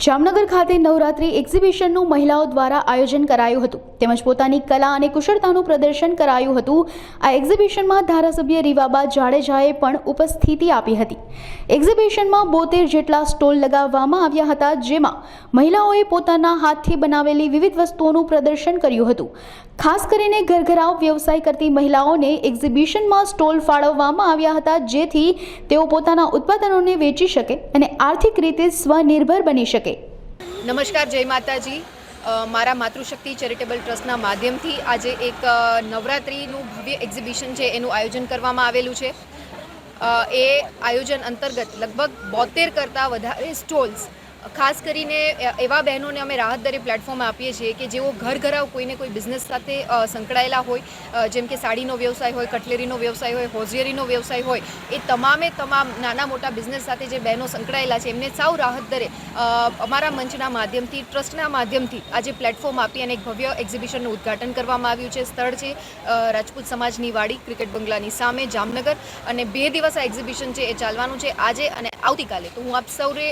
જામનગર ખાતે નવરાત્રી એક્ઝિબિશનનું મહિલાઓ દ્વારા આયોજન કરાયું હતું તેમજ પોતાની કલા અને કુશળતાનું પ્રદર્શન કરાયું હતું। આ એક્ઝિબિશનમાં ધારાસભ્ય રીવાબા જાડેજાએ પણ ઉપસ્થિતિ આપી હતી। એક્ઝિબિશનમાં 72 જેટલા સ્ટોલ લગાવવામાં આવ્યા હતા, જેમાં મહિલાઓએ પોતાના હાથથી બનાવેલી વિવિધ વસ્તુઓનું પ્રદર્શન કર્યું હતું। ખાસ કરીને ઘરઘરાવ વ્યવસાય કરતી મહિલાઓને એક્ઝિબિશનમાં સ્ટોલ ફાળવવામાં આવ્યા હતા, જેથી તેઓ પોતાના ઉત્પાદનોને વેચી શકે અને આર્થિક રીતે સ્વનિર્ભર બની શકે। નમસ્કાર, જય માતાજી। મારા માતૃશક્તિ ચેરિટેબલ ટ્રસ્ટના માધ્યમથી આજે એક નવરાત્રિનું ભવ્ય એક્ઝિબિશન છે એનું આયોજન કરવામાં આવેલું છે। એ આયોજન અંતર્ગત લગભગ 72 કરતાં વધારે સ્ટોલ્સ ખાસ કરીને એવા બહેનોને અમે રાહત દરે પ્લેટફોર્મ આપીએ છીએ કે જેઓ ઘરઘરાવ કોઈને કોઈ બિઝનેસ સાથે સંકળાયેલા હોય, જેમ કે સાડીનો વ્યવસાય હોય, કટલેરીનો વ્યવસાય હોય, હોઝિયરીનો વ્યવસાય હોય, એ તમામ નાના મોટા બિઝનેસ સાથે જે બહેનો સંકળાયેલા છે એમને સાવ રાહત દરે અમારા મંચના માધ્યમથી, ટ્રસ્ટના માધ્યમથી આજે પ્લેટફોર્મ આપી અને એક ભવ્ય એક્ઝિબિશનનું ઉદ્ઘાટન કરવામાં આવ્યું છે। સ્થળ છે રાજપૂત સમાજની વાડી, ક્રિકેટ બંગલાની સામે, જામનગર, અને 2 દિવસ આ એક્ઝિબિશન છે એ ચાલવાનું છે, આજે અને આવતીકાલે। તો હું આપ સૌને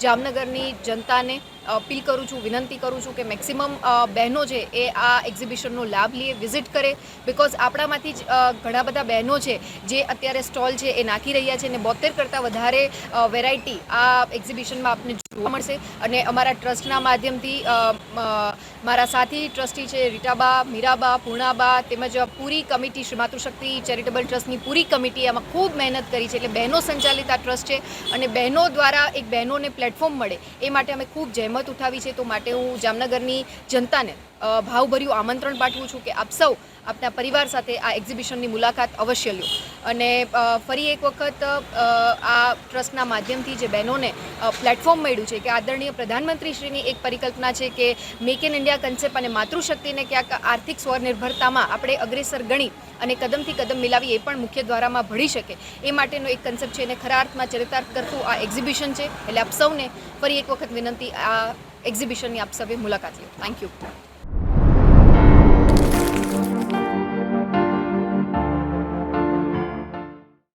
જામનગરની જનતાને અપીલ કરું છું, વિનંતી કરું છું કે મેક્સિમમ બહેનો છે એ આ એક્ઝિબિશનનો લાભ લે, વિઝિટ કરે, બિકોઝ આપણામાંથી જ ઘણા બધા બહેનો છે જે અત્યારે સ્ટોલ છે એ નાખી રહ્યા છે અને 72 કરતાં વધારે વેરાયટી આ એક્ઝિબિશનમાં આપને જોવા મળશે। અને અમારા ટ્રસ્ટના માધ્યમથી મારા સાથી ટ્રસ્ટી છે રીટાબા, મીરાબા, પૂર્ણાબા, તેમજ પૂરી કમિટી, શ્રી માતૃશક્તિ ચેરિટેબલ ટ્રસ્ટની પૂરી કમિટી આમાં ખૂબ મહેનત કરી છે। એટલે બહેનો સંચાલિત આ ટ્રસ્ટ છે અને બહેનો દ્વારા એક બહેનોને પ્લેટફોર્મ મળે એ માટે અમે ખૂબ જહેમત ઉઠાવી છે। તો માટે હું જામનગરની જનતાને ભાવભર્યું આમંત્રણ પાઠવું છું કે આપ સૌ આપના પરિવાર સાથે આ એક્ઝિબિશનની મુલાકાત અવશ્ય લો। અને ફરી એક વખત આ ટ્રસ્ટના માધ્યમથી જે બહેનોને પ્લેટફોર્મ મળ્યું છે કે આદરણીય પ્રધાનમંત્રીશ્રીની એક પરિકલ્પના છે કે મેક ઇન ઇન્ડિયા કન્સેપ્ટ અને માતૃશક્તિને ક્યાંક આર્થિક સ્વનિર્ભરતામાં આપણે અગ્રેસર ગણી અને કદમથી કદમ મિલાવી એ પણ મુખ્ય દ્વારામાં ભળી શકે એ માટેનો એક કન્સેપ્ટ છે અને ખરા અર્થમાં ચરિતાર્થ કરતું આ એક્ઝિબિશન છે। એટલે આપ સૌને ફરી એક વખત વિનંતી, આ એક્ઝિબિશનની આપ સૌએ મુલાકાત લો। Thank you.